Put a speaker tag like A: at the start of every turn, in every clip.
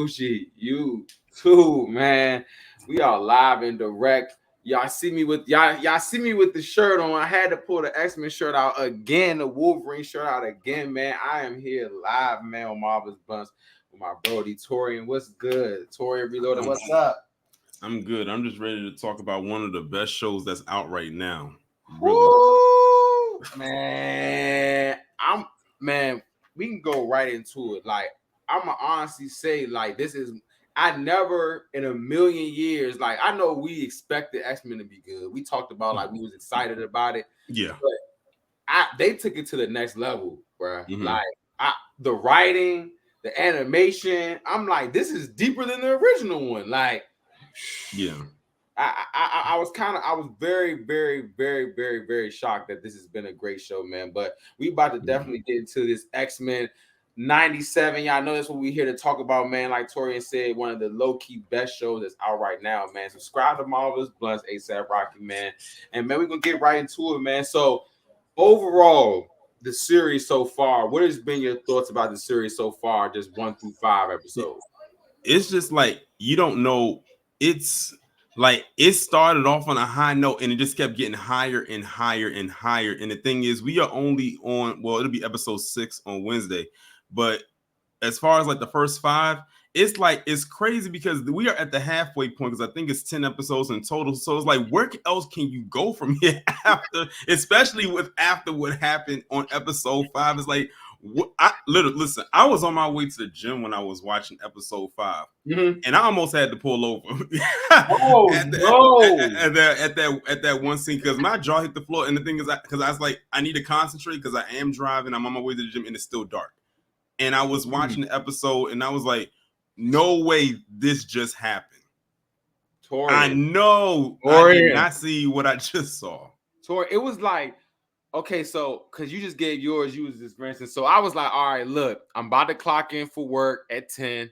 A: Gucci, you too, man. We are live and direct. Y'all see me with the shirt on. I had to pull the X-Men shirt out again, the Wolverine shirt out again, man. I am here live, man, on Marvelous Bluntz with my brody Taurean. What's good? Taurean Reloaded, what's up?
B: I'm good. I'm just ready to talk about one of the best shows that's out right now.
A: Really. Woo! Man, we can go right into it. Like, I'ma honestly say, like, I never in a million years, like, I know we expected X-Men to be good. We talked about, like, we was excited about it.
B: Yeah.
A: But they took it to the next level, bro. Mm-hmm. Like, the writing, the animation, I'm like, this is deeper than the original one. Like,
B: yeah.
A: I was very, very, very, very, very shocked that this has been a great show, man. But we about to definitely get into this X-Men 97. Y'all know that's what we're here to talk about, man. Like Taurean said, one of the low-key best shows that's out right now, man. Subscribe to Marvelous Bluntz, ASAP Rocky, man. And man, we're gonna get right into it, man. So overall, the series so far, what has been your thoughts about the series so far? Just 1 through 5 episodes.
B: It's just like you don't know. It's like it started off on a high note and it just kept getting higher and higher and higher. And the thing is, we are only on, well, it'll be episode 6 on Wednesday. But as far as like the first 5, it's like it's crazy because we are at the halfway point because I think it's 10 episodes in total. So it's like, where else can you go from here after, especially after what happened on episode 5? It's like, listen, I was on my way to the gym when I was watching episode 5, and I almost had to pull over. At that one scene because my jaw hit the floor. And the thing is, because I was like, I need to concentrate because I am driving. I'm on my way to the gym and it's still dark. And I was watching the episode and I was like, no way this just happened. Taurean. I know I did not see what I just saw.
A: Taurean, it was like, okay, so because you just gave yours, you was this, for instance. So I was like, all right, look, I'm about to clock in for work at 10.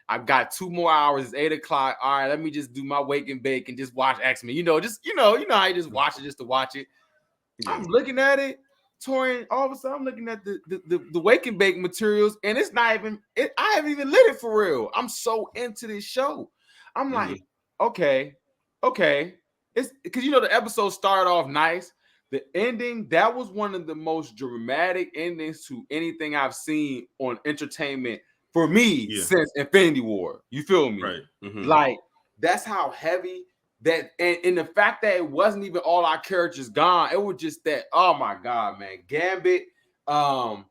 A: I've got 2 more hours. It's 8 o'clock. All right, let me just do my wake and bake and just watch X-Men. You know how you just watch it just to watch it. Yeah. I'm looking at it, Taurean. All of a sudden, I'm looking at the wake and bake materials, and it's not even. I haven't even lit it for real. I'm so into this show. I'm like, okay, it's because the episode started off nice. The ending, that was one of the most dramatic endings to anything I've seen on entertainment for me since Infinity War. You feel me?
B: Right.
A: Like, that's how heavy that, and the fact that it wasn't even all our characters gone, it was just that, oh my God, man. Gambit, I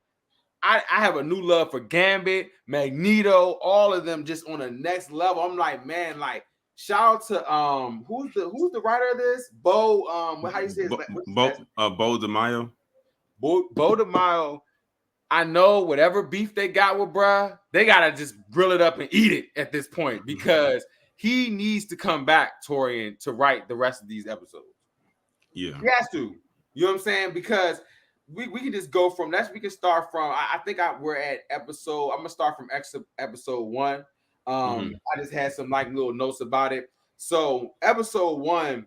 A: have a new love for Gambit, Magneto, all of them just on the next level. I'm like, man, like, shout out to who's the writer of this? Bo, how you say his name?
B: Bo DeMaio.
A: Bo DeMaio. I know whatever beef they got with bruh, they gotta just grill it up and eat it at this point because he needs to come back, Taurean, to write the rest of these episodes.
B: Yeah,
A: he has to. You know what I'm saying? Because we can just go from that. We can start from. I think we're at episode. I'm gonna start from episode 1. I just had some like little notes about it. So episode 1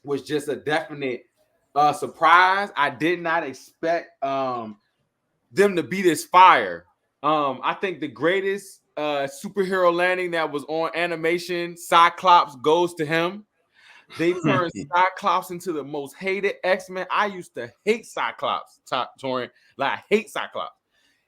A: was just a definite surprise. I did not expect them to be this fire. I think the greatest superhero landing that was on animation, Cyclops, goes to him. They turned Cyclops into the most hated X-Men. I used to hate Cyclops, Taurean. Like, I hate Cyclops.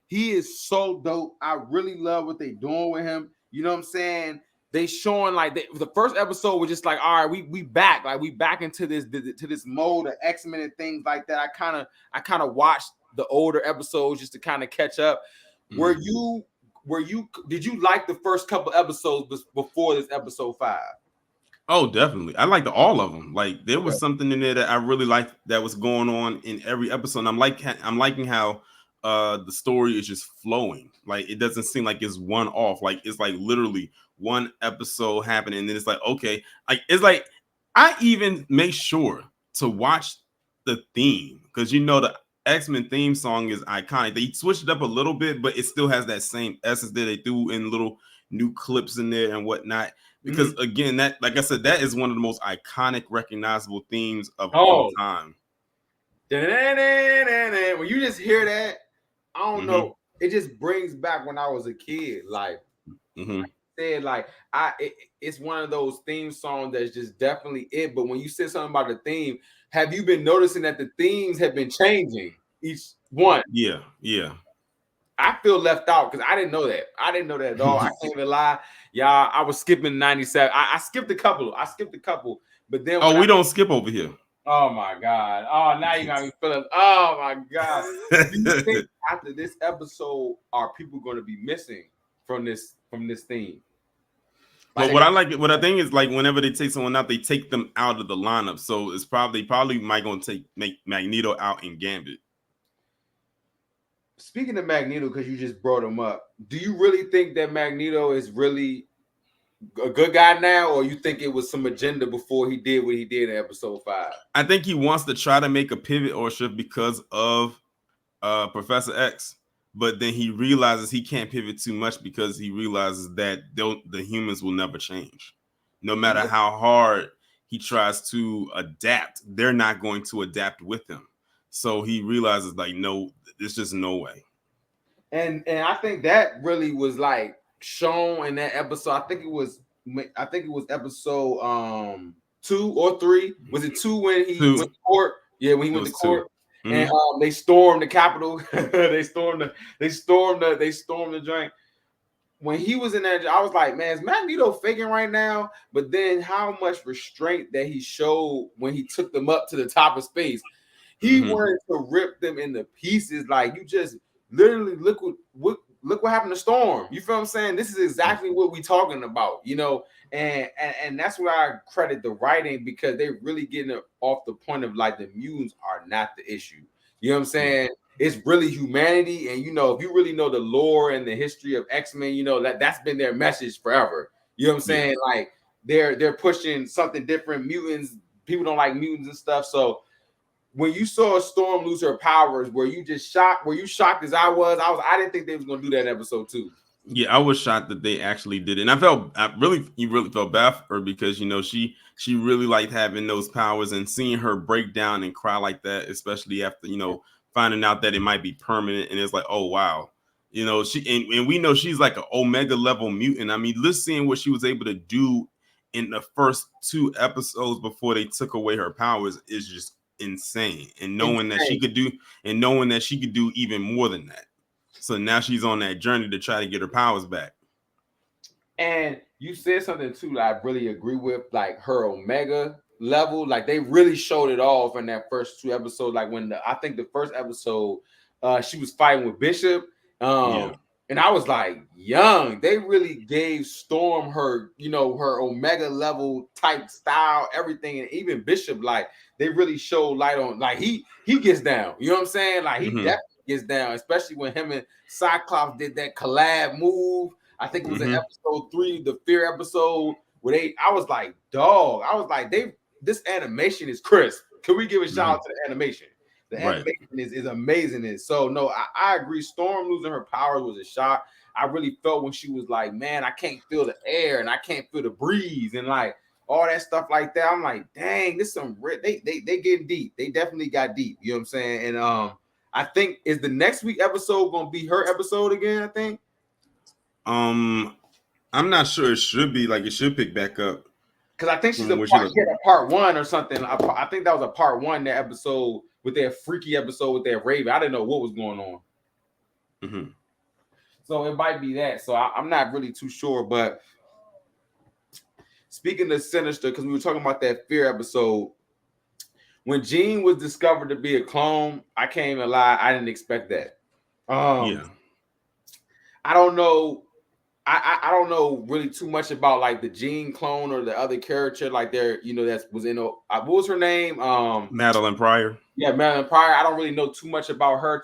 A: He is so dope. I really love what they're doing with him. You know what I'm saying? They showing like the first episode was just like, all right, we back, like we back into this mode of X-Men and things like that. I kind of watched the older episodes just to kind of catch up. Did you like the first couple episodes before this episode 5?
B: Oh, definitely. I liked all of them. Like, there was something in there that I really liked that was going on in every episode. And I'm liking how the story is just flowing. Like, it doesn't seem like it's one off. Like, it's like literally one episode happening, and then it's like, okay, like it's like I even make sure to watch the theme because the X-Men theme song is iconic. They switched it up a little bit, but it still has that same essence that they threw in little new clips in there and whatnot. Because again, that, like I said, that is one of the most iconic, recognizable themes of all time.
A: When you just hear that, I don't know, it just brings back when I was a kid. Like, said, like it's one of those theme songs that's just definitely it. But when you said something about the theme, have you been noticing that the themes have been changing each one?
B: Yeah, yeah.
A: I feel left out because I didn't know that. I didn't know that at all. I can't even lie, y'all. I was skipping 97. I skipped a couple. But then when
B: we don't skip over here.
A: oh my God. Oh, now you got me feeling. Oh my God. Do you think after this episode are people going to be missing from this theme?
B: But what I think is like whenever they take someone out, they take them out of the lineup. So it's probably might gonna make Magneto out in Gambit.
A: Speaking of Magneto, because you just brought him up, do you really think that Magneto is really a good guy now, or you think it was some agenda before he did what he did in episode 5?
B: I think he wants to try to make a pivot or shift because of Professor X, but then he realizes he can't pivot too much because he realizes that the humans will never change. No matter how hard he tries to adapt, they're not going to adapt with him. So he realizes like, no, there's just no way.
A: And I think that really was like shown in that episode. I think it was episode 2 or 3. Was it 2 when he went to court? Yeah, when he went to court. And they stormed the Capitol. they stormed the joint. When he was in there, I was like, man, is Magneto faking right now? But then how much restraint that he showed when he took them up to the top of space. He wanted to rip them into pieces. Like, you just literally look what happened to Storm. You feel what I'm saying? This is exactly what we talking about, you know. And that's where I credit the writing, because they're really getting it off the point of like the mutants are not the issue. You know what I'm saying? It's really humanity. And you know, if you really know the lore and the history of X-Men, you know that's been their message forever. You know what I'm saying? Like they're pushing something different. Mutants, people don't like mutants and stuff. So when you saw Storm lose her powers, were you just shocked? Were you shocked as I was? I didn't think they was gonna do that in episode 2.
B: Yeah, I was shocked that they actually did it. And you really felt bad for her, because you know she really liked having those powers, and seeing her break down and cry like that, especially after, you know, finding out that it might be permanent. And it's like, oh wow, you know, and we know she's like an Omega level mutant. I mean, let's seeing what she was able to do in the first 2 episodes before they took away her powers is just insane. And knowing that she could do even more than that. So now she's on that journey to try to get her powers back.
A: And you said something too that I really agree with, like her Omega level. Like they really showed it off in that first 2 episodes. Like when I think the first episode, she was fighting with Bishop. And I was like, young. They really gave Storm her, you know, her Omega level type style, everything. And even Bishop, like they really showed light on, like he gets down. You know what I'm saying? Like he definitely gets down, especially when him and Cyclops did that collab move. I think it was in episode 3, the Fear episode, where I was like, dog. I was like, this animation is crisp. Can we give a shout out to the animation? The animation is amazing. And so no, I agree. Storm losing her powers was a shock. I really felt when she was like, man, I can't feel the air and I can't feel the breeze and like all that stuff like that. I'm like, dang, this some they getting deep. They definitely got deep. You know what I'm saying? And I think is the next week episode gonna be her episode again, I think.
B: I'm not sure. It should be like it should pick back up.
A: Because I think she's a part 1 or something. I think that was a part 1, that episode with their freaky episode with their Raven. I didn't know what was going on. So it might be that. So I'm not really too sure. But speaking of Sinister, because we were talking about that Fear episode, when Jean was discovered to be a clone, I can't even lie, I didn't expect that. I don't know. I don't know really too much about like the Jean clone or the other character, like there, you know, that was in what was her name?
B: Madeline Pryor.
A: Yeah, Madeline Pryor. I don't really know too much about her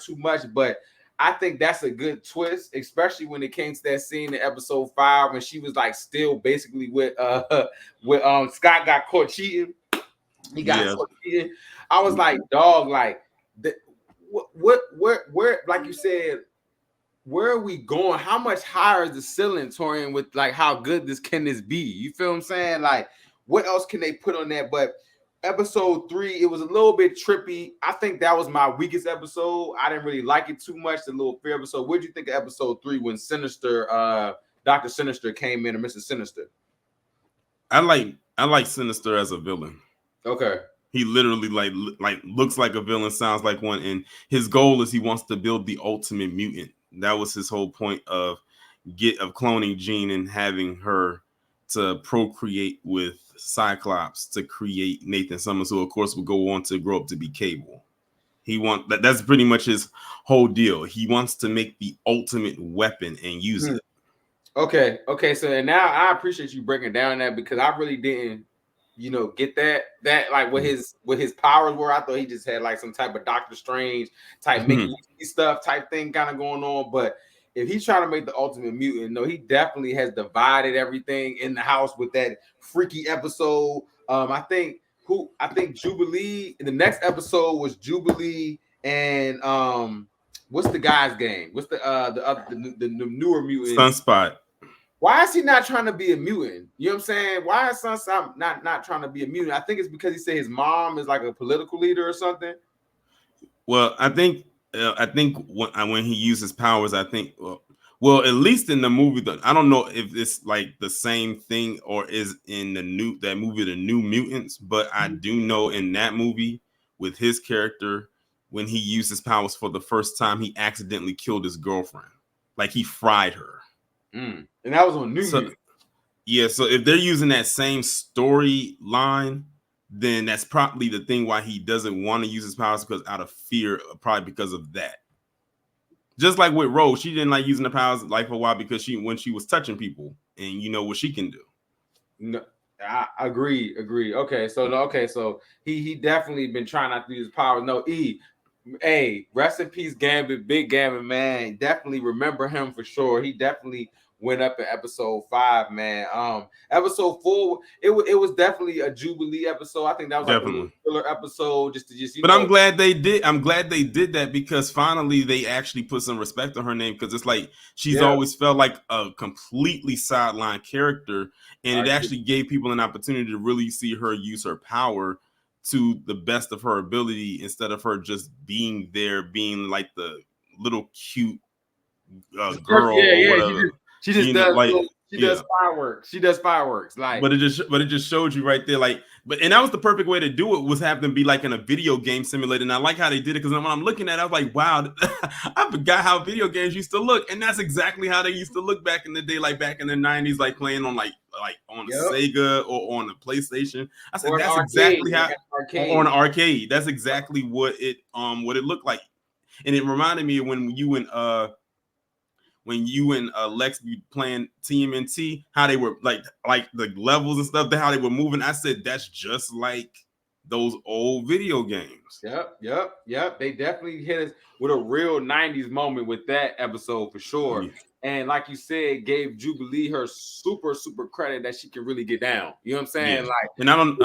A: but I think that's a good twist, especially when it came to that scene in episode 5 when she was like still basically with Scott got caught cheating. He got caught cheating. I was like, dog, like where like you said, where are we going? How much higher is the ceiling, Taurean, with like how good can this be? You feel what I'm saying? Like, what else can they put on that? But episode 3, it was a little bit trippy. I think that was my weakest episode. I didn't really like it too much, the little Fear episode. What did you think of episode 3 when Sinister Dr. Sinister came in, or Mr. Sinister?
B: I like Sinister as a villain.
A: Okay.
B: He literally like looks like a villain, sounds like one, and his goal is he wants to build the ultimate mutant. That was his whole point of cloning Jean and having her to procreate with Cyclops to create Nathan Summers, who of course will go on to grow up to be Cable. That's pretty much his whole deal. He wants to make the ultimate weapon and use it.
A: Okay. So and now I appreciate you breaking down that, because I really didn't, get that like what his powers were. I thought he just had like some type of Doctor Strange type Mickey stuff type thing kind of going on. But if he's trying to make the ultimate mutant, no, he definitely has divided everything in the house with that freaky episode. I think Jubilee in the next episode was Jubilee and what's the guy's game? What's the newer mutant?
B: Sunspot.
A: Why is he not trying to be a mutant? You know what I'm saying? Why is Sunspot not trying to be a mutant? I think it's because he said his mom is like a political leader or something.
B: Well, I think when he uses powers, I think well, at least in the movie, I don't know if it's like the same thing or is in that movie, The New Mutants, but I do know in that movie with his character, when he used his powers for the first time, he accidentally killed his girlfriend. Like he fried her.
A: And that was on New Mutants.
B: Yeah, so if they're using that same storyline, then that's probably the thing why he doesn't want to use his powers, because out of fear, probably because of that. Just like with Rose, she didn't like using the powers like for a while because when she was touching people, and you know what she can do.
A: No, I agree. Okay, so he definitely been trying not to use powers. No, hey, rest in peace, Gambit, Big Gambit, man. Definitely remember him for sure. He definitely went up in episode 5, man. Episode 4, it was definitely a Jubilee episode. I think that was like a filler episode,
B: But I'm glad they did. I'm glad they did that, because finally they actually put some respect on her name, because it's like she's always felt like a completely sidelined character, and it actually gave people an opportunity to really see her use her power to the best of her ability, instead of her just being there, being like the little cute girl or whatever.
A: She just does fireworks. She does fireworks. Like,
B: but it just showed you right there. Like, and that was the perfect way to do it, was have them be like in a video game simulator. And I like how they did it, because when I'm looking at it, I was like, wow, I forgot how video games used to look. And that's exactly how they used to look back in the day, like back in the 90s, like playing on like on a Sega or on a PlayStation. I said that's exactly how, or an arcade. That's exactly what it looked like. And it reminded me of when you and Lex be playing TMNT, how they were like the levels and stuff, how they were moving. I said that's just like those old video games.
A: Yep. They definitely hit us with a real 90s moment with that episode for sure. Yeah. And like you said, gave Jubilee her super credit that she can really get down. You know what I'm saying? Yeah. Like,
B: and I don't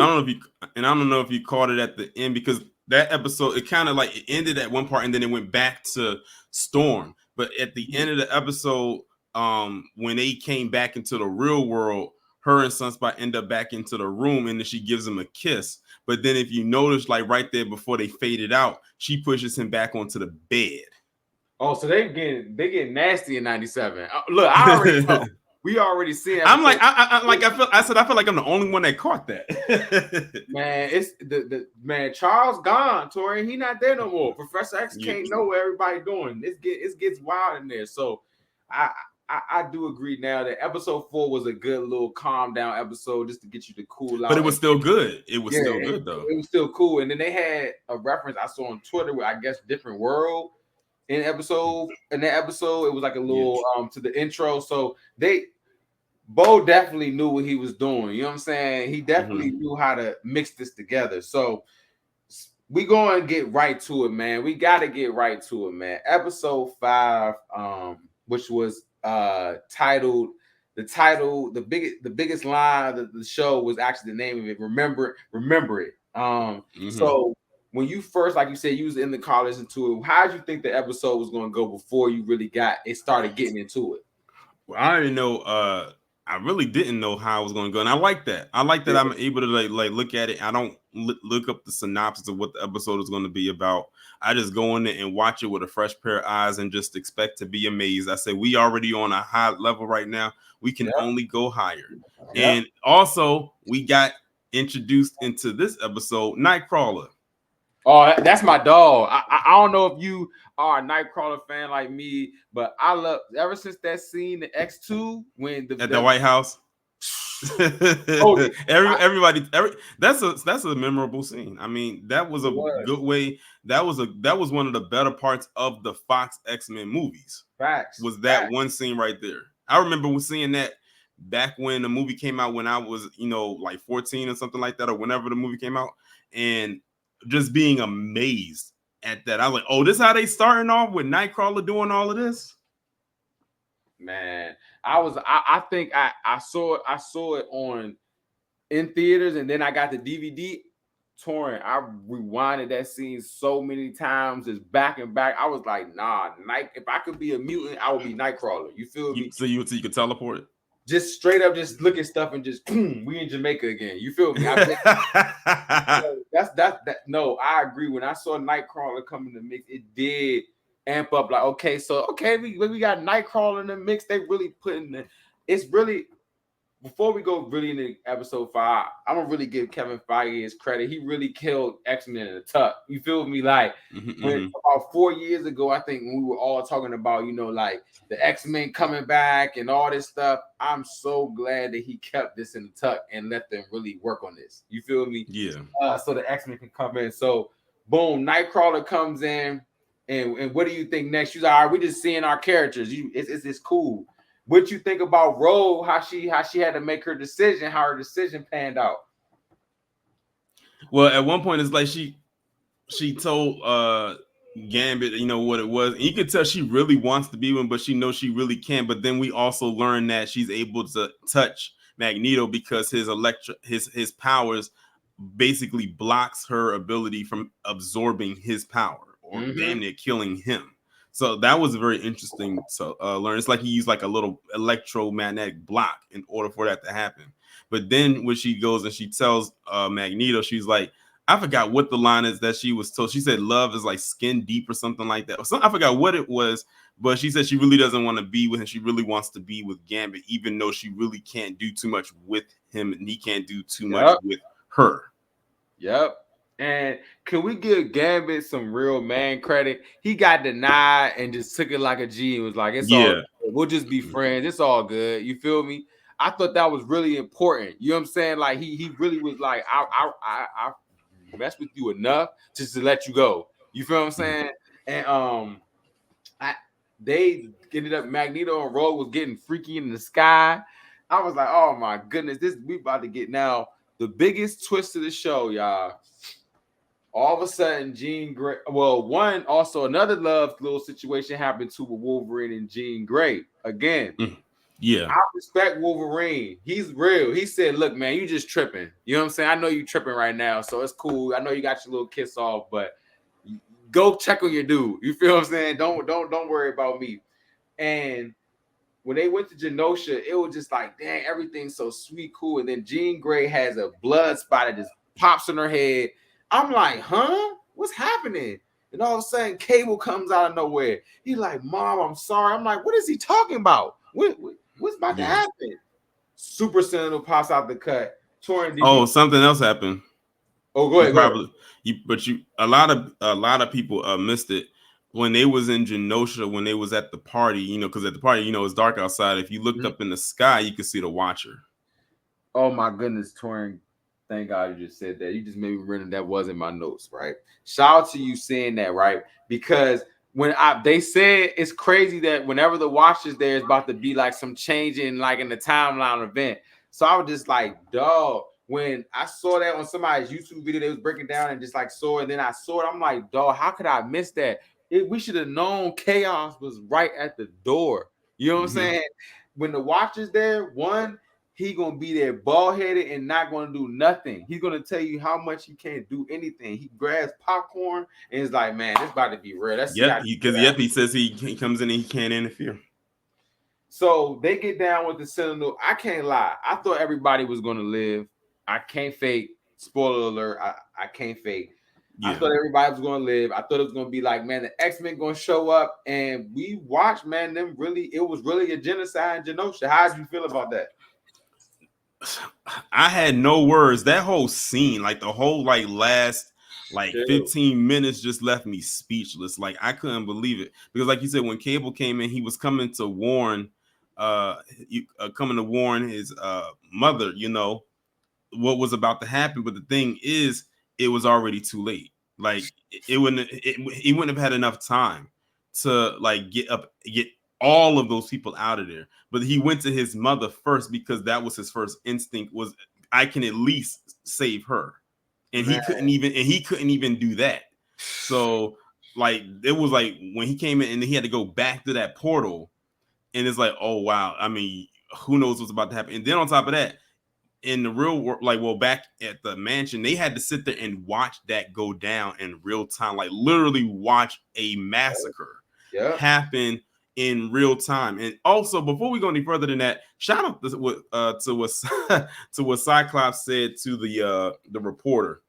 B: know if you caught it at the end, because that episode, it kind of like it ended at one part and then it went back to Storm. But at the end of the episode, when they came back into the real world, her and Sunspot end up back into the room, and then she gives him a kiss. But then if you notice, like right there before they faded out, she pushes him back onto the bed.
A: Oh, so they get nasty in 97. Look, I already know. We already seen.
B: I'm like, I feel like I'm the only one that caught that.
A: Man, it's the man. Charles gone, Tori. He not there no more. Professor X can't know what everybody doing. It gets wild in there. So, I do agree now that episode 4 was a good little calm down episode, just to get you to cool out.
B: But it was still good. It was still good though.
A: It was still cool. And then they had a reference I saw on Twitter with, I guess, different world. In that episode, it was like a little to the intro. So Bo definitely knew what he was doing. You know what I'm saying? He definitely knew how to mix this together. So we going to get right to it, man. We got to get right to it, man. Episode 5, which was titled the biggest line of the show was actually the name of it. Remember it. So when you first, like you said, you was in the college into it, how did you think the episode was going to go before you really started getting into it?
B: Well, I don't even know. I really didn't know how I was going to go, and I like that. I like that I'm able to like look at it. I don't look up the synopsis of what the episode is going to be about. I just go in there and watch it with a fresh pair of eyes and just expect to be amazed. I say we already on a high level right now. We can only go higher. And also, we got introduced into this episode, Nightcrawler.
A: Oh, that's my dog. I don't know if you are a Nightcrawler fan like me, but I love ever since that scene in X2 when
B: At the White House. Everybody, that's a memorable scene. I mean, that was a good way. That was one of the better parts of the Fox X-Men movies.
A: Facts.
B: Was that one scene right there? I remember seeing that back when the movie came out when I was, like 14 or something like that, or whenever the movie came out, and just being amazed at that. I was like, oh, this is how they starting off with Nightcrawler doing all of this?
A: Man, I think I saw it on in theaters, and then I got the DVD torrent. I rewinded that scene so many times, just back and back. I was like, nah, if I could be a mutant, I would be Nightcrawler. You feel me?
B: So you could teleport?
A: Just straight up, just look at stuff and just we in Jamaica again. You feel me? No, I agree. When I saw Nightcrawler come in the mix, it did amp up. Like, okay, we got Nightcrawler in the mix. They really putting it's really. Before we go really into episode 5, I'm gonna really give Kevin Feige his credit. He really killed X-Men in the tuck. You feel me? Like about 4 years ago, I think when we were all talking about, like the X-Men coming back and all this stuff. I'm so glad that he kept this in the tuck and let them really work on this. You feel me?
B: Yeah.
A: So the X-Men can come in. So boom, Nightcrawler comes in, and what do you think next? She's like, all right, we just seeing our characters. It's cool. What you think about Rogue? How she had to make her decision? How her decision panned out?
B: Well, at one point, it's like she told Gambit, what it was. And you could tell she really wants to be one, but she knows she really can't. But then we also learn that she's able to touch Magneto because his powers basically blocks her ability from absorbing his power or damn near killing him. So that was very interesting to learn. It's like he used like a little electromagnetic block in order for that to happen. But then when she goes and she tells Magneto, she's like, I forgot what the line is that she was told. She said love is like skin deep or something like that. I forgot what it was, but she said she really doesn't want to be with him. She really wants to be with Gambit, even though she really can't do too much with him and he can't do too much with her.
A: Yep. And can we give Gambit some real man credit? He got denied and just took it like a G and was like, it's all good. We'll just be friends. It's all good. You feel me? I thought that was really important. You know what I'm saying? Like he really was like, I messed with you enough just to let you go. You feel what I'm saying? And they ended up Magneto and Rogue was getting freaky in the sky. I was like, oh my goodness, we about to get now the biggest twist of the show, y'all. All of a sudden, Jean Grey. Well, another love little situation happened to Wolverine and Jean Grey again.
B: Yeah,
A: I respect Wolverine. He's real. He said, "Look, man, you just tripping. You know what I'm saying? I know you tripping right now, so it's cool. I know you got your little kiss off, but go check on your dude. You feel what I'm saying? Don't worry about me." And when they went to Genosha, it was just like, dang, everything's so sweet, cool. And then Jean Grey has a blood spot that just pops in her head. I'm like, huh? What's happening? And all of a sudden, Cable comes out of nowhere. He's like, Mom, I'm sorry. I'm like, what is he talking about? What's about to happen? Super Sentinel pops out the cut.
B: Something else happened.
A: Oh, go ahead.
B: A lot of people missed it when they was in Genosha, when they was at the party, because at the party, it's dark outside. If you looked up in the sky, you could see the Watcher.
A: Oh my goodness, Taurean. Thank God you just said that. You just made me remember that was in my notes, right? Shout out to you saying that, right? Because when they said it's crazy that whenever the Watcher's there, it's about to be like some changing, like in the timeline event. So I was just like, dog. When I saw that on somebody's YouTube video, they was breaking down and just like saw it, and then I saw it. I'm like, dog, how could I miss that? We should have known Chaos was right at the door. You know what I'm saying? When the Watcher's there, he gonna be there bald-headed and not gonna do nothing. He's gonna tell you how much he can't do anything. He grabs popcorn and is like, man, this about to be real.
B: He says he comes in and he can't interfere.
A: So they get down with the Sentinel. I can't lie. I thought everybody was gonna live. I can't fake. Spoiler alert. I can't fake. I
B: Yeah.
A: thought everybody was gonna live. I thought it was gonna be like, man, the X-Men gonna show up, and we watched, man, them really. It was really a genocide in Genosha. How did you feel about that?
B: I had no words. That whole scene, like the whole like last like
A: Dude.
B: 15 minutes just left me speechless. Like I couldn't believe it. Because like you said, when Cable came in, he was coming to warn coming to warn his mother, you know, what was about to happen. But the thing is, it was already too late. Like he wouldn't have had enough time to like get all of those people out of there. But he went to his mother first because that was his first instinct, was I can at least save her. And
A: Man.
B: he couldn't even do that. So like it was like when he came in and he had to go back to that portal, and it's like, oh wow, I mean, who knows what's about to happen. And then on top of that, in the real world, like, well, back at the mansion, they had to sit there and watch that go down in real time, like literally watch a massacre happen in real time. And also, before we go any further than that, shout out to what to what Cyclops said to the reporter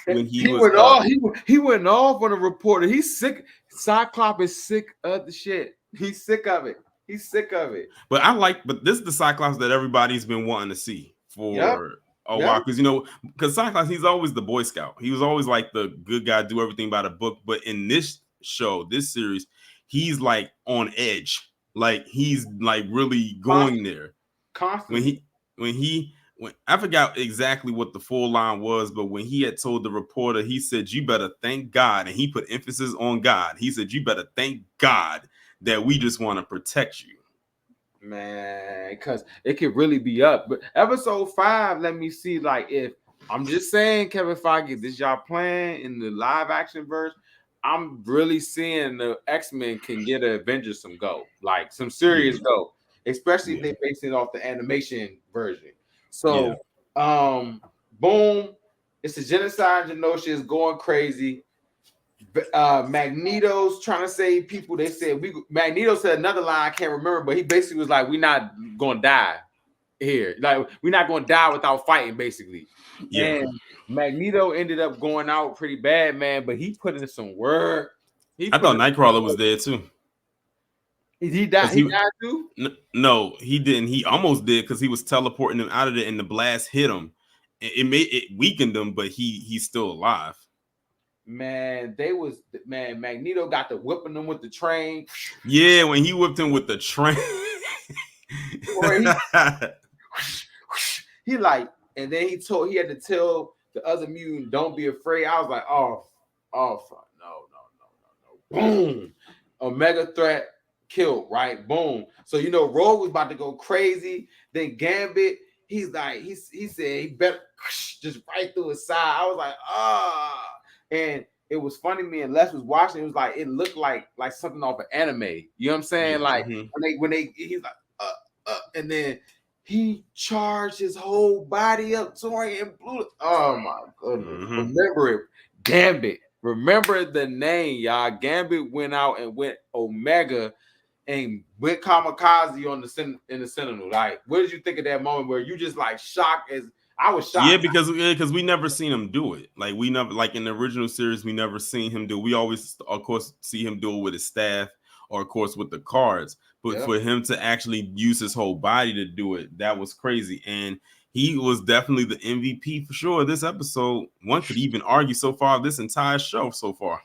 B: when he was
A: went off. He went off on a reporter. He's sick. Cyclops is sick of the shit. He's sick of it. He's sick of it.
B: But this is the Cyclops that everybody's been wanting to see for a while, because you know, because Cyclops, he's always the Boy Scout. He was always like the good guy, do everything by the book. But in this show, this series, he's like on edge. Like he's like really going there.
A: Constantly.
B: When I forgot exactly what the full line was, but when he had told the reporter, he said, "You better thank God," and he put emphasis on God. He said, "You better thank God that we just want to protect you."
A: Man, because it could really be up. But episode 5, let me see. Like, if I'm just saying, Kevin Feige, this y'all playing in the live action verse, I'm really seeing the X-Men can get an Avengers some go, like some serious go, especially if they base it off the animation version. So, boom, it's a genocide. Genosha is going crazy. Magneto's trying to save people. They said Magneto said another line, I can't remember, but he basically was like, "We're not gonna die here. Like, we're not gonna die without fighting," basically.
B: Yeah.
A: And Magneto ended up going out pretty bad, man. But he put in some work.
B: I thought Nightcrawler was dead too.
A: He died. He died too.
B: No, he didn't. He almost did because he was teleporting him out of there, and the blast hit him. It weakened him, but he's still alive.
A: Man, Magneto got to whipping them with the train.
B: Yeah, when he whipped him with the train.
A: He like, and then he had to tell the other mutant, "Don't be afraid." I was like, oh, fuck, no. Boom, Omega threat killed, right? Boom. So you know, Rogue was about to go crazy. Then Gambit, he's like, he said he better just right through his side. I was like, and it was funny. Me and Les was watching. It was like it looked like something off an anime. You know what I'm saying? Like when they he's like and then he charged his whole body up, Taurean blue. Oh my goodness! Remember it, Gambit. Remember the name, y'all. Gambit went out and went Omega and went kamikaze on the Sentinel. Like, what did you think of that moment where you just like shocked? As I was shocked.
B: Yeah, because we never seen him do it. Like we never, like in the original series, we never seen him do. We always, of course, see him do it with his staff or, of course, with the cards. But for him to actually use his whole body to do it, that was crazy. And he was definitely the MVP for sure. This episode, one could even argue so far this entire show so far.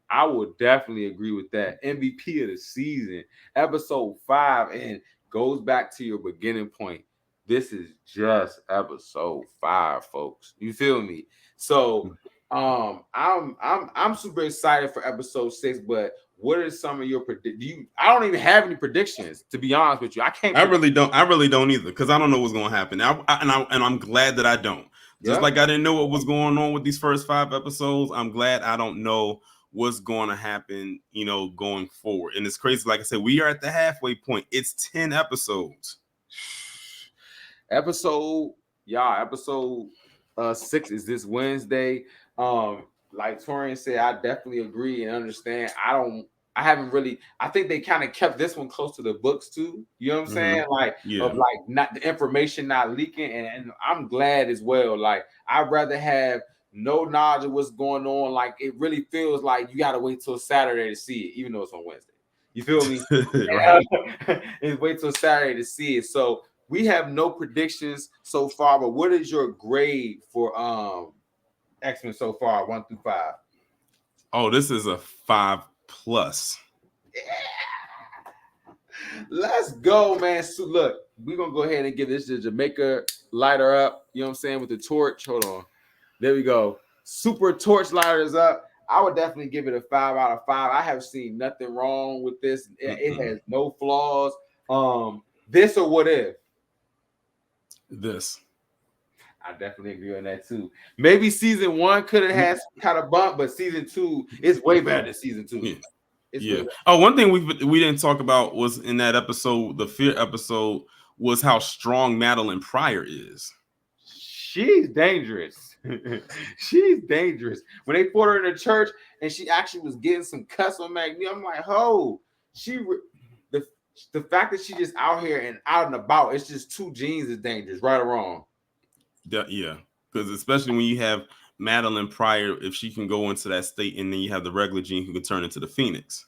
A: I would definitely agree with that. MVP of the season, episode 5, and goes back to your beginning point. This is just episode 5, folks. You feel me? So, I'm super excited for episode 6. But what are some of your predictions? I don't even have any predictions, to be honest with you. I
B: really don't either, because I don't know what's going to happen. I'm glad that I don't. Just like I didn't know what was going on with these first 5 episodes, I'm glad I don't know what's going to happen, you know, going forward. And it's crazy. Like I said, we are at the halfway point. It's 10 episodes.
A: Episode 6 is this Wednesday. Like Taurean said, I definitely agree and understand. I haven't really. I think they kind of kept this one close to the books too. You know what I'm saying? Like of like not the information not leaking, and I'm glad as well. Like I'd rather have no knowledge of what's going on. Like it really feels like you gotta wait till Saturday to see it, even though it's on Wednesday. You feel me?
B: Right.
A: And wait till Saturday to see it. So we have no predictions so far. But what is your grade for X-Men so far, 1 through 5?
B: Oh, this is a 5+.
A: Yeah. Let's go, man. So look, we're gonna go ahead and give this the Jamaica lighter up. You know what I'm saying? With the torch. Hold on. There we go. Super torch lighters up. I would definitely give it a 5 out of 5. I have seen nothing wrong with this. It has no flaws. This or what if?
B: This.
A: I definitely agree on that too. Maybe season 1 could have had some kind of bump, but season 2 is way better than season 2.
B: Yeah. Oh, one thing we didn't talk about was in that episode, the Fear episode, was how strong Madeline Pryor is.
A: She's dangerous. She's dangerous. When they put her in the church and she actually was getting some cuss on Magneto, I'm like, oh, the fact that she's just out here and out and about, it's just 2 genes is dangerous, right or wrong.
B: Yeah, because especially when you have Madeline Pryor, if she can go into that state, and then you have the regular Jean who can turn into the Phoenix.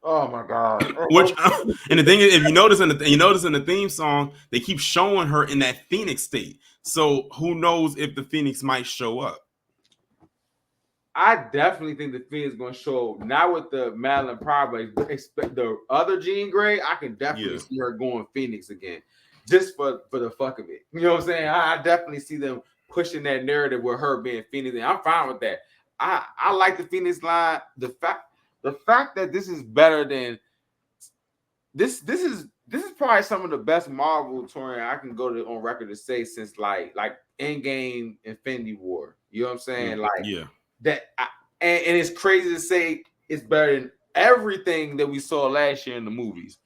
A: Oh my God!
B: Which and the thing is, if you notice in the theme song, they keep showing her in that Phoenix state. So who knows if the Phoenix might show up?
A: I definitely think the Phoenix is going to show up. Not with the Madeline Pryor, but expect the other Jean Grey. I can definitely see her going Phoenix again, just for the fuck of it. You know what I'm saying? I definitely see them pushing that narrative with her being Phoenix, and I'm fine with that. I like the Phoenix line. The fact that this is better than this is probably some of the best Marvel touring I can go on record to say since like Endgame, Infinity War. You know what I'm saying? And it's crazy to say it's better than everything that we saw last year in the movies.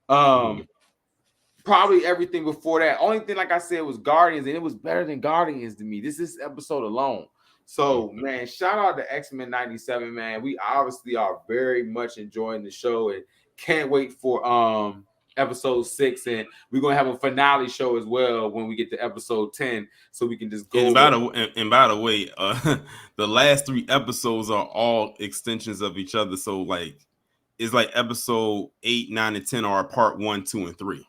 A: Probably everything before that. Only thing, like I said, was Guardians, and it was better than Guardians to me. This episode alone. So, man, shout out to X-Men 97, man. We obviously are very much enjoying the show and can't wait for episode 6. And we're gonna have a finale show as well when we get to episode 10, so we can just go.
B: And by the way, the last 3 episodes are all extensions of each other. So like it's like episode 8, 9, and 10 are part 1, 2, and 3.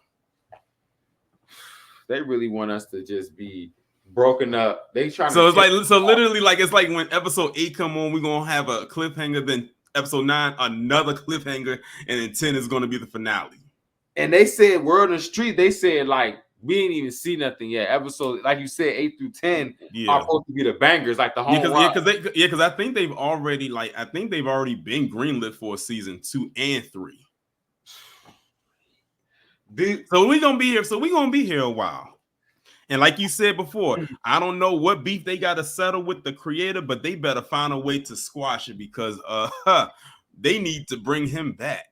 A: They really want us to just be broken up. They trying
B: so literally like it's like when episode 8 come on, we're gonna have a cliffhanger, then episode 9 another cliffhanger, and then 10 is gonna be the finale.
A: And they said Word on the Street, they said like we didn't even see nothing yet. Episode, like you said, 8 through 10 are supposed to be the bangers, like the home run.
B: Because I think they've already been greenlit for season 2 and 3. So we're gonna be here. So we're gonna be here a while. And like you said before, I don't know what beef they got to settle with the creator, but they better find a way to squash it because they need to bring him back.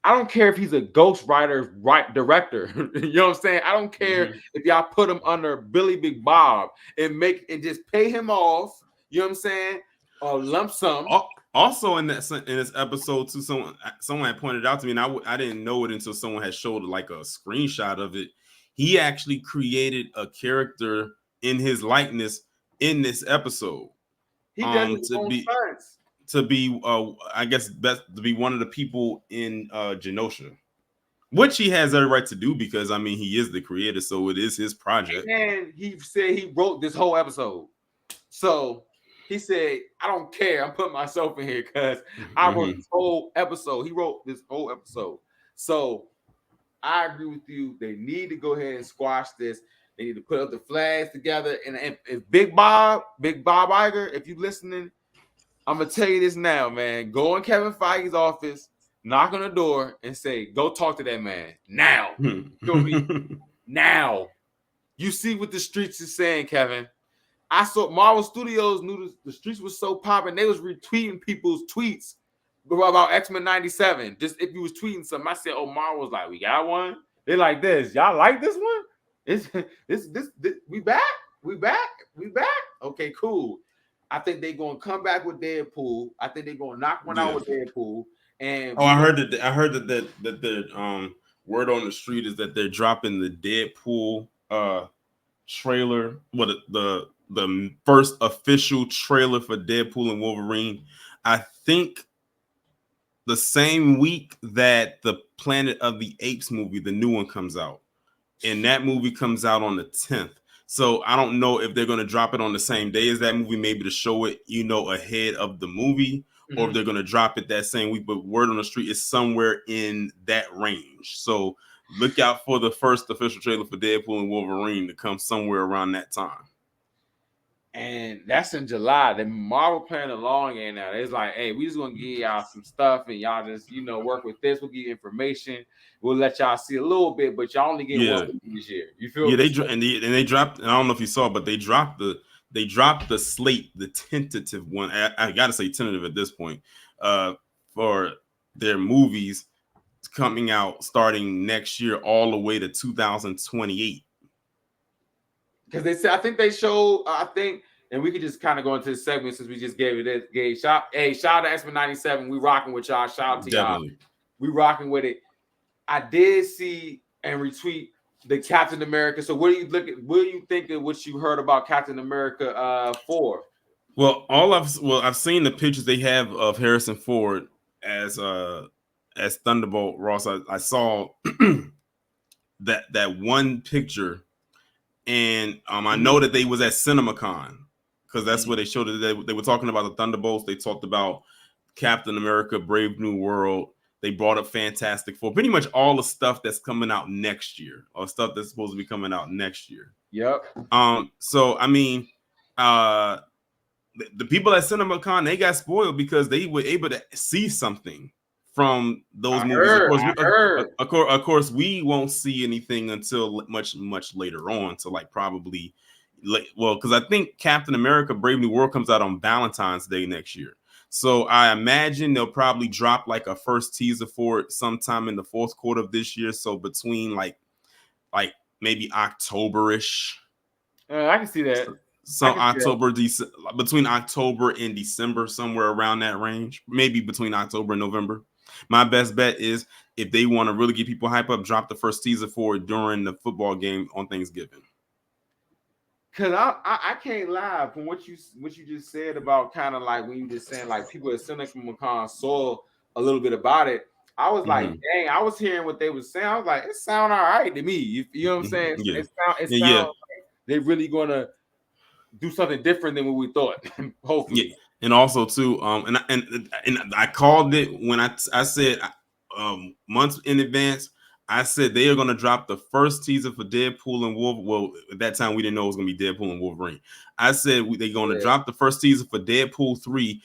A: I don't care if he's a ghost writer, director. You know what I'm saying? I don't care if y'all put him under Billy Big Bob and just pay him off. You know what I'm saying? Or lump sum.
B: Also in this episode too, someone had pointed out to me, and I didn't know it until someone had showed like a screenshot of it. He actually created a character in his likeness in this episode.
A: He does
B: to be I guess best to be one of the people in Genosha, which he has every right to do because I mean he is the creator, so it is his project.
A: And he said he wrote this whole episode, so he said, I don't care. I'm putting myself in here because I wrote this whole episode. He wrote this whole episode. So I agree with you. They need to go ahead and squash this. They need to put up the flags together. And if Big Bob Iger, if you're listening, I'm going to tell you this now, man. Go in Kevin Feige's office, knock on the door, and say, go talk to that man now. Now. You see what the streets is saying, Kevin. I saw Marvel Studios knew the streets was so popping. They was retweeting people's tweets about X-Men 97. Just if you was tweeting something, I said, "Oh, Marvel was like, we got one." They like this. Y'all like this one? This we back. Okay, cool. I think they're gonna come back with Deadpool. I think they're gonna knock one out with Deadpool. And
B: I heard that. I heard that the word on the street is that they're dropping the Deadpool trailer. What the first official trailer for Deadpool and Wolverine. I think the same week that the Planet of the Apes movie, the new one, comes out, and that movie comes out on the 10th. So I don't know if they're going to drop it on the same day as that movie, maybe to show it, ahead of the movie, or if they're going to drop it that same week. But word on the street is somewhere in that range. So look out for the first official trailer for Deadpool and Wolverine to come somewhere around that time.
A: And that's in July. The Marvel playing a long game now. It's like, hey, we just gonna give y'all some stuff, and y'all just work with this. We'll give you information. We'll let y'all see a little bit, but y'all only get one this year. You feel?
B: Yeah, they dropped. And I don't know if you saw, but they dropped the slate, the tentative one. I gotta say tentative at this point, for their movies coming out starting next year all the way to 2028.
A: Because they said, I think they showed, and we could just kind of go into the segment since we just gave shout out to X-Men 97. We rocking with y'all. Shout out to y'all. We rocking with it. I did see and retweet the Captain America. So what do you think of what you heard about Captain America 4?
B: Well, I've seen the pictures they have of Harrison Ford as Thunderbolt Ross. I saw that one picture. And I know that they was at CinemaCon because that's where they showed it. They were talking about the Thunderbolts. They talked about Captain America, Brave New World. They brought up Fantastic Four. Pretty much all the stuff that's coming out next year, or stuff that's supposed to be coming out next year.
A: Yep.
B: So I mean, the people at CinemaCon, they got spoiled because they were able to see something from those movies. Of course, we won't see anything until much later on. So like probably, because I think Captain America: Brave New World comes out on Valentine's Day next year. So I imagine they'll probably drop like a first teaser for it sometime in the fourth quarter of this year. So between like maybe October-ish.
A: I can see that.
B: So between October and December, somewhere around that range, maybe between October and November. My best bet is if they want to really get people hype up, drop the first teaser for it during the football game on Thanksgiving.
A: Cause I can't lie from what you just said about kind of like when you just saying like people at CinemaCon saw a little bit about it. I was like, dang, I was hearing what they was saying. I was like, it sound all right to me. You know what I'm saying?
B: Yeah.
A: It sounds like they're really gonna do something different than what we thought. Hopefully.
B: Yeah. And also too, and I called it when I said months in advance. I said they are going to drop the first teaser for Deadpool and Wolverine. Well, at that time we didn't know it was going to be Deadpool and Wolverine. I said they're going to drop the first teaser for Deadpool 3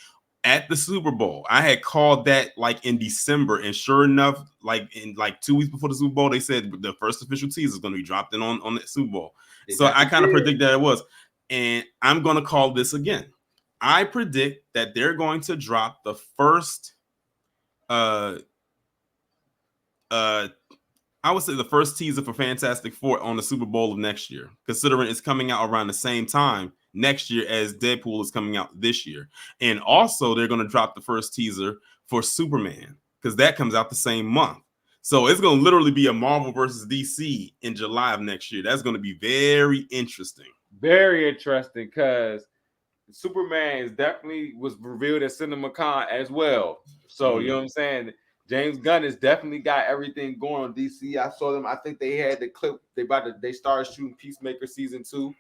B: at the Super Bowl. I had called that like in December, and sure enough, like in like 2 weeks before the Super Bowl, they said the first official teaser is going to be dropped in on the Super Bowl. So I kind of predict that it was, and I'm going to call this again. I predict that they're going to drop the first I would say the first teaser for Fantastic Four on the Super Bowl of next year, considering it's coming out around the same time next year as Deadpool is coming out this year. And also they're going to drop the first teaser for Superman because that comes out the same month. So it's going to literally be a Marvel versus DC in July of next year. That's going to be very interesting.
A: Very interesting because Superman definitely was revealed at CinemaCon as well. So you know what I'm saying? James Gunn has definitely got everything going on DC. I saw them. I think they had the clip. They started shooting Peacemaker season 2.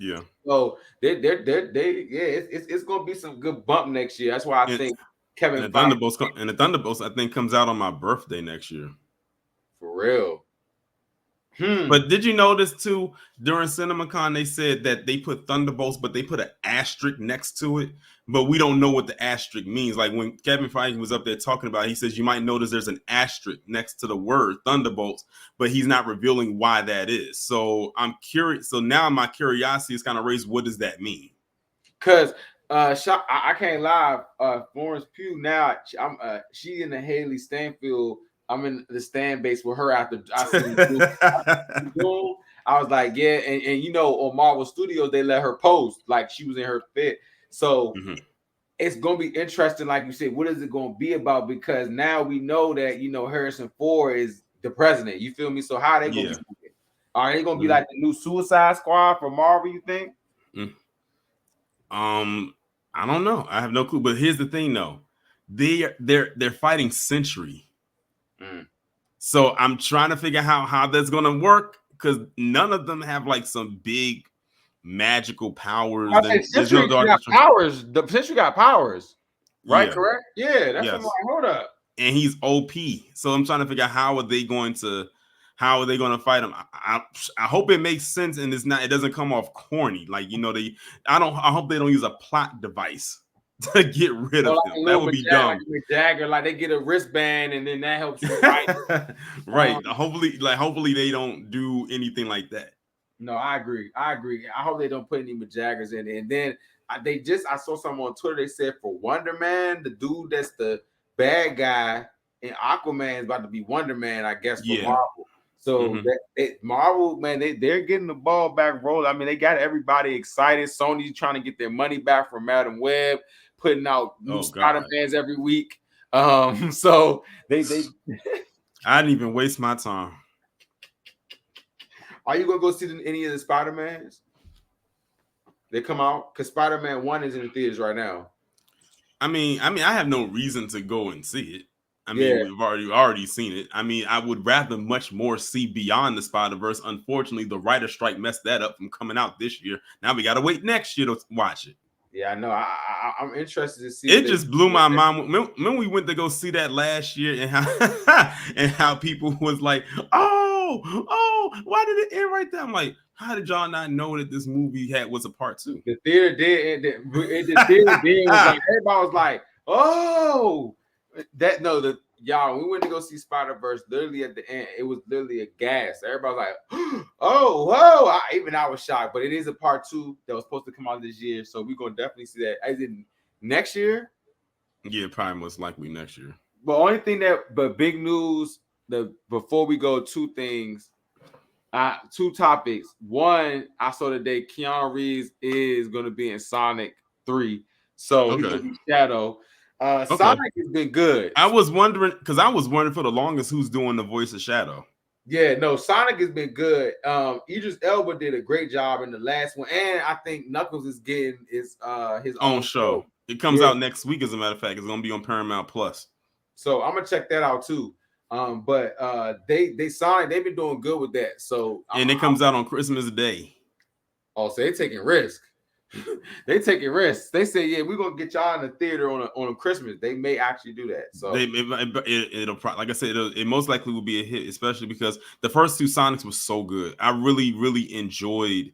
B: Yeah.
A: So it's gonna be some good bump next year. That's why I think Kevin
B: Feige the Thunderbolts I think comes out on my birthday next year.
A: For real.
B: But did you notice too during CinemaCon they said that they put Thunderbolts, but they put an asterisk next to it, but we don't know what the asterisk means. Like when Kevin Feige was up there talking about it, he says you might notice there's an asterisk next to the word Thunderbolts, but he's not revealing why that is. So I'm curious. So now my curiosity is kind of raised. What does that mean?
A: Because I can't lie. Florence Pugh now she in the Haley Stanfield. I'm in the stand base with her after I seen I was like, yeah, and on Marvel Studios they let her post like she was in her fit. So it's gonna be interesting, like you said. What is it gonna be about? Because now we know that Harrison Ford is the president. You feel me? So how are they gonna be? Are they gonna be like the new Suicide Squad for Marvel? You think?
B: I don't know. I have no clue. But here's the thing, though. They're fighting Century. So I'm trying to figure out how that's gonna work, because none of them have like some big magical powers.
A: Century got powers. The Century got powers, right? Yeah. Correct. Yeah, that's what I'm like. Hold up.
B: And he's OP. So I'm trying to figure out how are they going to fight him. I hope it makes sense and it doesn't come off corny. Like I hope they don't use a plot device to get rid of him. That would be dumb.
A: Like Jagger, like they get a wristband and then that helps you fight.
B: Right. Hopefully they don't do anything like that.
A: No, I agree. I hope they don't put any Jaggers in it. And then I saw something on Twitter. They said for Wonder Man, the dude that's the bad guy in Aquaman is about to be Wonder Man, I guess, for Marvel. So Marvel, man, they're getting the ball back rolling. I mean, they got everybody excited. Sony's trying to get their money back from Madam Web, putting out new Spider-Mans every week. So they
B: I didn't even waste my time.
A: Are you gonna go see any of the Spider-Mans? They come out because Spider-Man 1 is in the theaters right now.
B: I mean, I have no reason to go and see it. I mean, we've already seen it. I mean, I would rather much more see Beyond the Spider-Verse. Unfortunately, the writer strike messed that up from coming out this year. Now we got to wait next year to watch it.
A: Yeah, I know. I'm interested to see.
B: It just blew my mind. When we went to go see that last year, and how people was like, oh, why did it end right there? I'm like, how did y'all not know that this movie was a part 2?
A: The theater did. The theater did. Everybody was like, oh. Y'all, we went to go see Spider-Verse. Literally at the end, it was literally a gas. Everybody was like, oh, whoa. I was shocked. But it is a part 2 that was supposed to come out this year. So we're going to definitely see that. As in next year?
B: Yeah, probably most likely next year.
A: But only thing but big news, before we go, 2 things. 2 topics. One, I saw today Keanu Reeves is going to be in Sonic 3. So he's going to be Shadow. Sonic has been good.
B: I was wondering for the longest who's doing the voice of Shadow.
A: Yeah, no, Sonic has been good. Idris Elba did a great job in the last one, and I think Knuckles is getting his own show.
B: It comes out next week, as a matter of fact. It's gonna be on Paramount Plus.
A: So I'm gonna check that out too. But they Sonic, they've been doing good with that. So
B: it comes out on Christmas Day.
A: Oh, so they're taking risks. They taking risks. They say, yeah, we're gonna get y'all in the theater on Christmas. They may actually do that. So
B: it'll like I said, it most likely will be a hit, especially because the first 2 Sonics was so good. I really enjoyed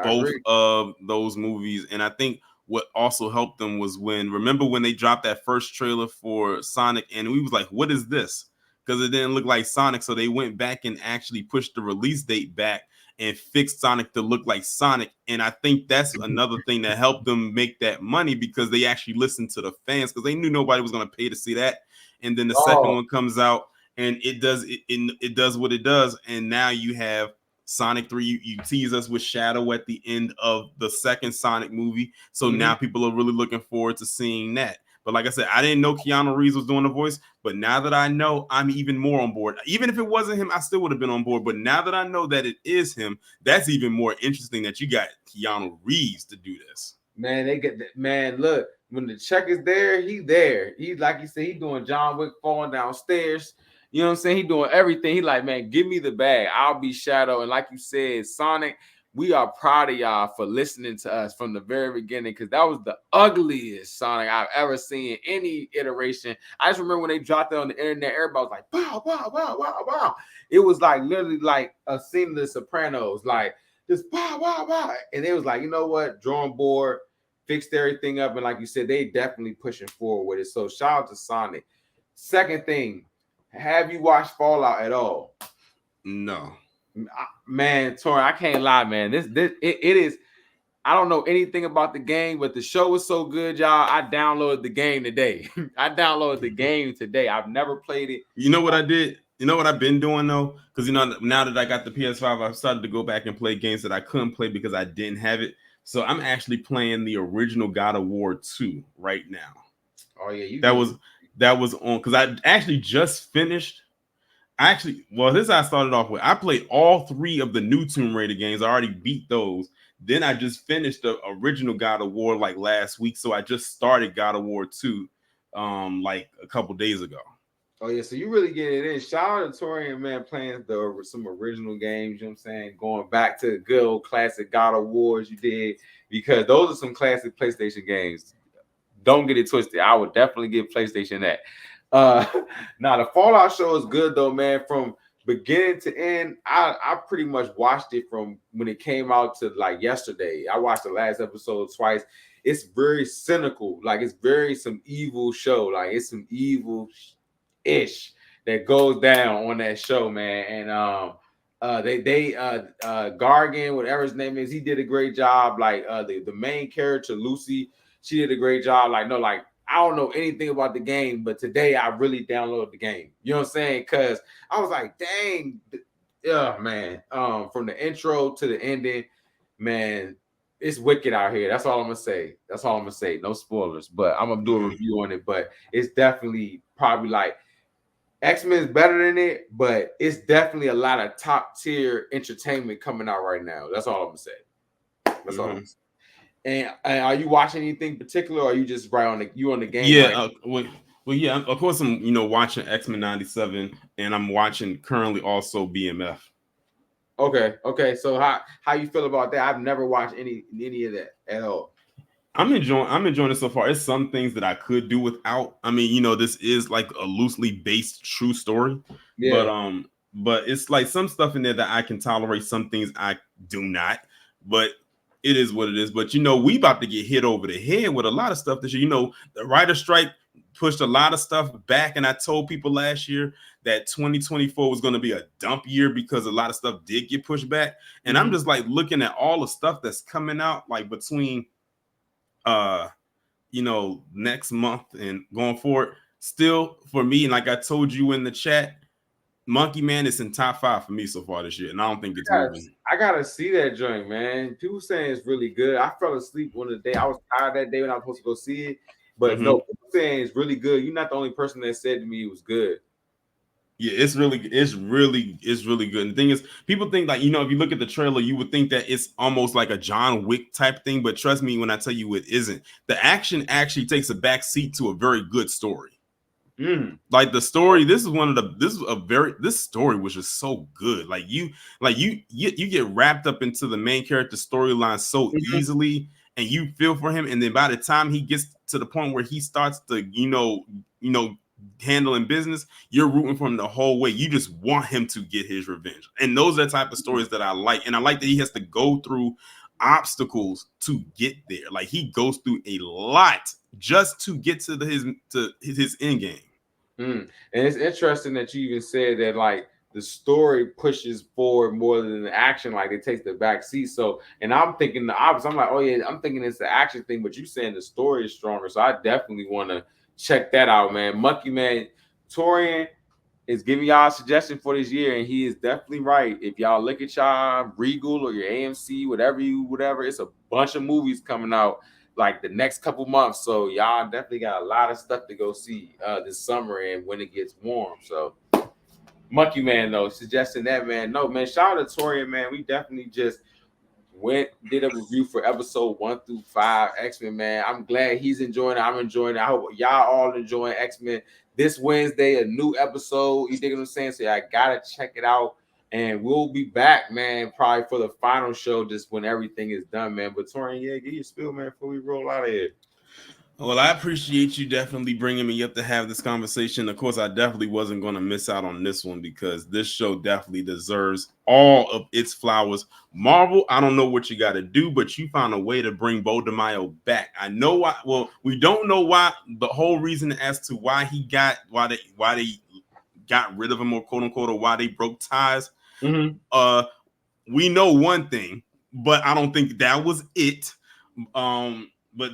B: both of those movies, and I think what also helped them was remember when they dropped that first trailer for Sonic, and we was like, what is this? Because it didn't look like Sonic, so they went back and actually pushed the release date back and fixed Sonic to look like Sonic. And I think that's another thing that helped them make that money, because they actually listened to the fans, because they knew nobody was going to pay to see that. And then the second one comes out and it does what it does. And now you have Sonic 3. You tease us with Shadow at the end of the second Sonic movie. So now people are really looking forward to seeing that. But like I said, I didn't know Keanu Reeves was doing the voice, but now that I know, I'm even more on board. Even if it wasn't him, I still would have been on board. But now that I know that it is him, that's even more interesting that you got Keanu Reeves to do this.
A: Man, look, when the check is there, he's there. He, like you said, he's doing John Wick falling downstairs. You know what I'm saying? He doing everything. He like, man, give me the bag. I'll be Shadow. And like you said, Sonic, we are proud of y'all for listening to us from the very beginning, because that was the ugliest Sonic I've ever seen, any iteration. I just remember when they dropped it on the internet, everybody was like, wow, wow, wow, wow, wow. It was like literally like a scene of The Sopranos, like just wow, wow, wow. And it was like, you know what? Drawing board, fixed everything up. And like you said, they definitely pushing forward with it. So shout out to Sonic. Second thing, have you watched Fallout at all?
B: No.
A: Man, Taurean, I can't lie, man. It is. I don't know anything about the game, but the show was so good, y'all. I downloaded the game today. I've never played it.
B: You know what I did? You know what I've been doing though? Because now that I got the PS5, I've started to go back and play games that I couldn't play because I didn't have it. So I'm actually playing the original God of War 2 right now.
A: Oh yeah, you
B: That
A: get
B: was that was on because I actually just finished. Well, this I started off with. I played all three of the new Tomb Raider games. I already beat those. Then I just finished the original God of War like last week. So I just started God of War 2 like a couple days ago.
A: Oh yeah, so you really get it in. Shout out to Taurean, man, playing some original games, you know what I'm saying? Going back to the good old classic God of Wars you did, because those are some classic PlayStation games. Don't get it twisted. I would definitely give PlayStation that. Uh Now the Fallout show is good though, man. From beginning to end, I pretty much watched it from when it came out to like yesterday. I watched the last episode twice. It's very cynical, like it's very some evil show, like it's some evil ish that goes down on that show, man. And they Gargan, whatever his name is, he did a great job. Like the main character Lucy, she did a great job. Like, no, like I don't know anything about the game, but today I really downloaded the game. You know what I'm saying? Because I was like, dang, yeah, man. From the intro to the ending, man, it's wicked out here. That's all I'm gonna say. That's all I'm gonna say. No spoilers, but I'm gonna do a review on it. But it's definitely probably like X-Men is better than it, but it's definitely a lot of top tier entertainment coming out right now. That's all I'm gonna say. That's all I'm gonna say. And are you watching anything particular, or are you just right on the game right
B: Yeah, well, yeah. Of course, I'm watching X-Men '97, and I'm watching currently also BMF.
A: Okay. So how you feel about that? I've never watched any of that at all.
B: I'm enjoying it so far. It's some things that I could do without. I mean, this is like a loosely based true story, but
A: Yeah.
B: it's like some stuff in there that I can tolerate. Some things I do not. But it is what it is. But we about to get hit over the head with a lot of stuff this year. The writer strike pushed a lot of stuff back, and I told people last year that 2024 was going to be a dump year because a lot of stuff did get pushed back. And I'm just like looking at all the stuff that's coming out, like between next month and going forward. Still, for me, and like I told you in the chat, Monkey Man is in top 5 for me so far this year, and I don't think it's moving.
A: I gotta see that joint, man. People saying it's really good. I fell asleep one of the day. I was tired that day when I was supposed to go see it, but no, people saying it's really good. You're not the only person that said to me it was good.
B: Yeah, it's really good. And the thing is, people think like, if you look at the trailer, you would think that it's almost like a John Wick type thing, but trust me when I tell you it isn't. The action actually takes a back seat to a very good story. Like the story, this story was just so good. Like you get wrapped up into the main character storyline so easily, and you feel for him, and then by the time he gets to the point where he starts to handling business, you're rooting for him the whole way. You just want him to get his revenge, and those are the type of stories that I like. And I like that he has to go through obstacles to get there. Like he goes through a lot just to get to his end game.
A: And it's interesting that you even said that like the story pushes forward more than the action, like it takes the back seat. So, and I'm thinking the opposite. I'm like, oh yeah, I'm thinking it's the action thing, but you saying the story is stronger. So I definitely want to check that out, man. Monkey Man, Taurean is giving y'all a suggestion for this year, and he is definitely right. If y'all look at y'all Regal or your AMC, whatever, it's a bunch of movies coming out like the next couple months. So y'all definitely got a lot of stuff to go see this summer and when it gets warm. So Monkey Man though, suggesting that, man. No, man, shout out to Taurean, man. We definitely just did a review for episode 1 through 5 X-Men, man. I'm glad he's enjoying it. I'm enjoying it. I hope y'all all enjoying X-Men. This Wednesday, a new episode. You dig what I'm saying? So I gotta check it out. And we'll be back, man, probably for the final show, just when everything is done, man. But Taurean, yeah, get your spill, man, before we roll out of here.
B: Well, I appreciate you definitely bringing me up to have this conversation. Of course, I definitely wasn't going to miss out on this one because this show definitely deserves all of its flowers. Marvel, I don't know what you got to do, but you found a way to bring Bo DeMaio back. I know why. Well, we don't know why. The whole reason as to why they got rid of him, or quote unquote, or why they broke ties. We know one thing, but I don't think that was it. But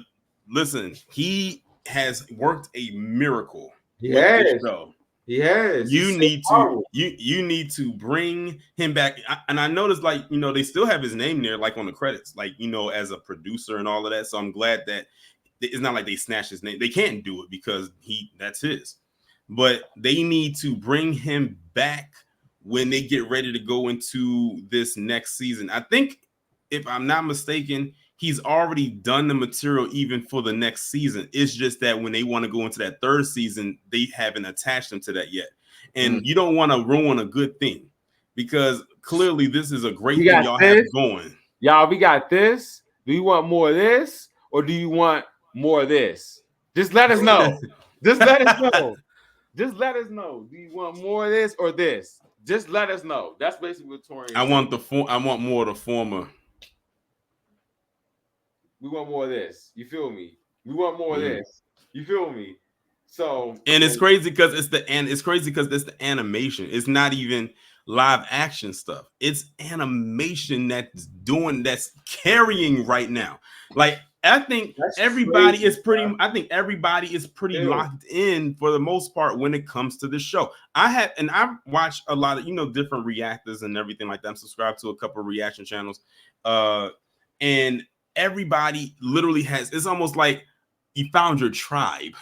B: listen, he has worked a miracle with this show.
A: He has.
B: You
A: He's so
B: need to
A: powerful.
B: you need to bring him back. And I noticed, like, you know, they still have his name there, like on the credits, like, you know, as a producer and all of that. So I'm glad that it's not like they snatched his name. They can't do it because that's his. But they need to bring him back when they get ready to go into this next season. I think, if I'm not mistaken, he's already done the material even for the next season. It's just that when they want to go into that third season, they haven't attached him to that yet. And you don't want to ruin a good thing, because clearly this is a
A: We
B: great thing
A: got
B: y'all
A: this.
B: have going.
A: Y'all, we got this. Do you want more of this? Or do you want more of this? Just let us know. Just let us know. Just let us know. Do you want more of this or this? Just let us know. That's basically what Torian
B: I
A: said.
B: want more of the former.
A: We want more of this. You feel me? We want more of this. You feel me? So,
B: and it's crazy because it's crazy because it's the animation. It's not even live action stuff. It's animation that's carrying right now. Like, I think everybody is pretty locked in for the most part when it comes to the show. I've watched a lot of, you know, different reactors and everything like that. I'm subscribed to a couple of reaction channels. And everybody literally it's almost like you found your tribe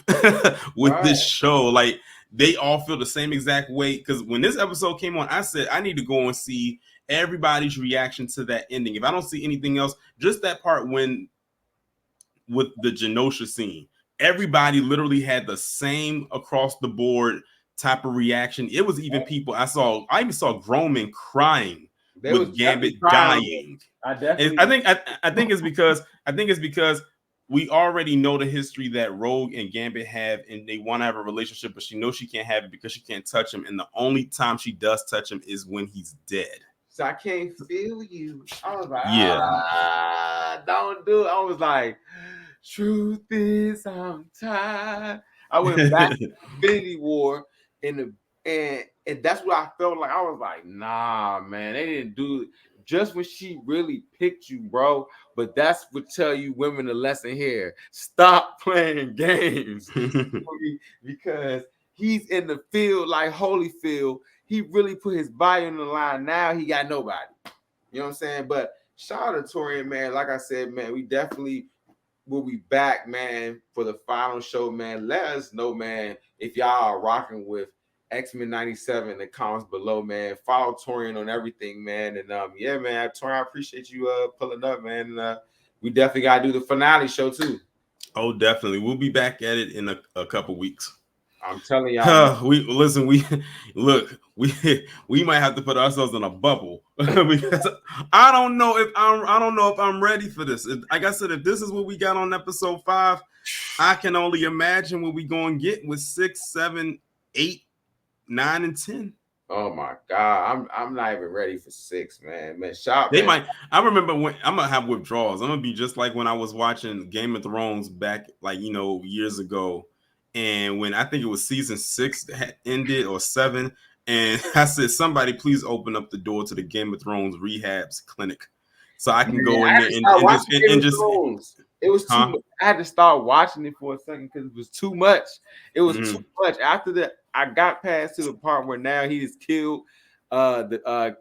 B: with this show. Like, they all feel the same exact way. Because when this episode came on, I said I need to go and see everybody's reaction to that ending. If I don't see anything else, just that part with the Genosha scene, everybody literally had the same across the board type of reaction. It was even people I even saw grown men crying with Gambit dying. I think it's because we already know the history that Rogue and Gambit have, and they want to have a relationship, but she knows she can't have it because she can't touch him. And the only time she does touch him is when he's dead.
A: So I can't feel you. I was like, don't do it. I was like, truth is, I'm tired. I went back to Infinity War and that's what I felt like. I was like, nah, man, they didn't do it. Just when she really picked you, bro. But that's what tell you women a lesson here. Stop playing games. Because he's in the field like Holyfield. He really put his body on the line. Now he got nobody. You know what I'm saying? But shout out to Taurean, man. Like I said, man, we definitely will be back, man, for the final show, man. Let us know, man, if y'all are rocking with X-Men 97 in the comments below, man. Follow Taurean on everything, man. And yeah, man, Taurean, I appreciate you pulling up, man. And we definitely gotta do the finale show too.
B: Oh, definitely. We'll be back at it in a couple weeks.
A: I'm telling y'all.
B: We might have to put ourselves in a bubble because I don't know if I'm ready for this. Like I said, if this is what we got on episode 5, I can only imagine what we gonna get with 6, 7, 8, 9, and 10.
A: Oh my God, I'm not even ready for 6, man.
B: I remember when I'm gonna have withdrawals. I'm gonna be just like when I was watching Game of Thrones back, like, you know, years ago. And when I think it was season 6 that ended, or 7, and I said, somebody please open up the door to the Game of Thrones rehabs clinic so I can go in there and just
A: it was too much. I had to start watching it for a second because it was too much. It was too much. After that, I got past to the part where now he just killed the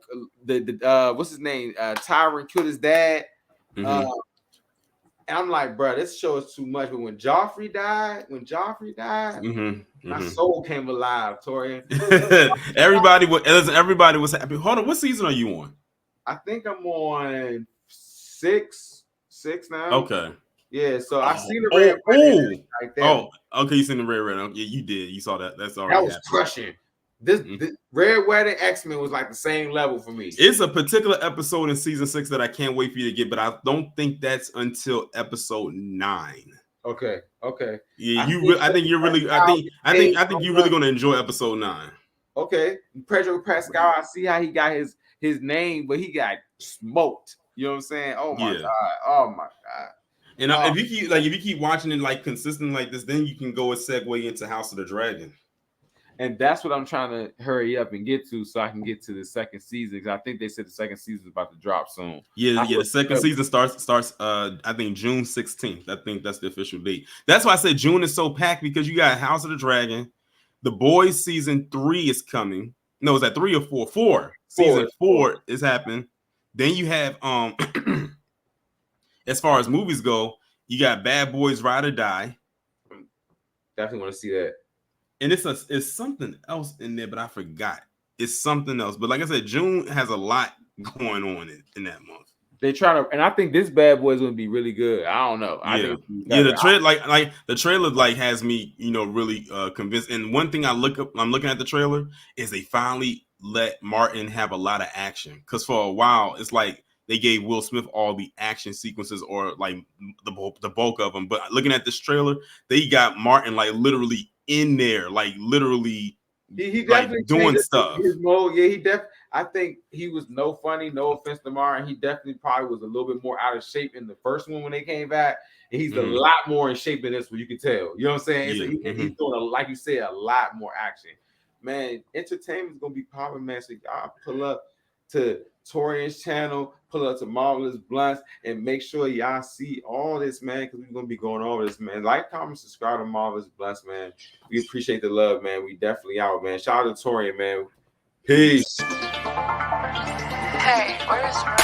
A: what's his name? Taurean killed his dad. And I'm like, bro, this show is too much. But when Joffrey died, my soul came alive, Torian.
B: Everybody was happy. Hold on, what season are you on?
A: I think I'm on 6 now.
B: Okay.
A: Yeah, so I seen the red wedding right there.
B: Oh, okay, you seen the red wedding. Yeah, you did. You saw that. That's already
A: that was happened. Crushing. This Red Wedding X-Men was like the same level for me.
B: It's a particular episode in season 6 that I can't wait for you to get, but I don't think that's until episode 9.
A: Okay.
B: Yeah, I think you're really going to enjoy episode 9.
A: Okay, Pedro Pascal. I see how he got his name, but he got smoked. You know what I'm saying? Oh my God.
B: And if you keep watching it like consistent like this, then you can go and segue into House of the Dragon.
A: And that's what I'm trying to hurry up and get to, so I can get to the second season. Because I think they said the second season is about to drop soon.
B: Yeah. The second season starts. I think June 16th. I think that's the official date. That's why I said June is so packed, because you got House of the Dragon, The Boys season 3 is coming. No, is that 3 or 4? 4. Season 4 is happening. Then you have as far as movies go, you got Bad Boys Ride or Die.
A: Definitely want to see that.
B: And it's something else in there, but I forgot. It's something else. But like I said, June has a lot going on in that month.
A: They try to, and I think this Bad Boy is going to be really good. I don't know.
B: Yeah, the trailer like the trailer like has me, really convinced. And one thing I'm looking at the trailer is they finally let Martin have a lot of action. Because for a while, it's like they gave Will Smith all the action sequences or like the bulk of them. But looking at this trailer, they got Martin like literally in there, like literally.
A: He definitely
B: like doing stuff.
A: His mode, yeah, I think he was no funny. No offense to Martin, he definitely probably was a little bit more out of shape in the first one when they came back, and he's a lot more in shape in this one. You can tell. You know what I'm saying?
B: Yeah.
A: He's doing like you said, a lot more action. Man, entertainment is gonna be popping, man. So y'all pull up to Taurean's channel, pull up to Marvelous Bluntz, and make sure y'all see all this, man, because we're gonna be going over this, man. Like, comment, subscribe to Marvelous Bluntz, man. We appreciate the love, man. We definitely out, man. Shout out to Taurean, man. Peace.
C: Hey, where's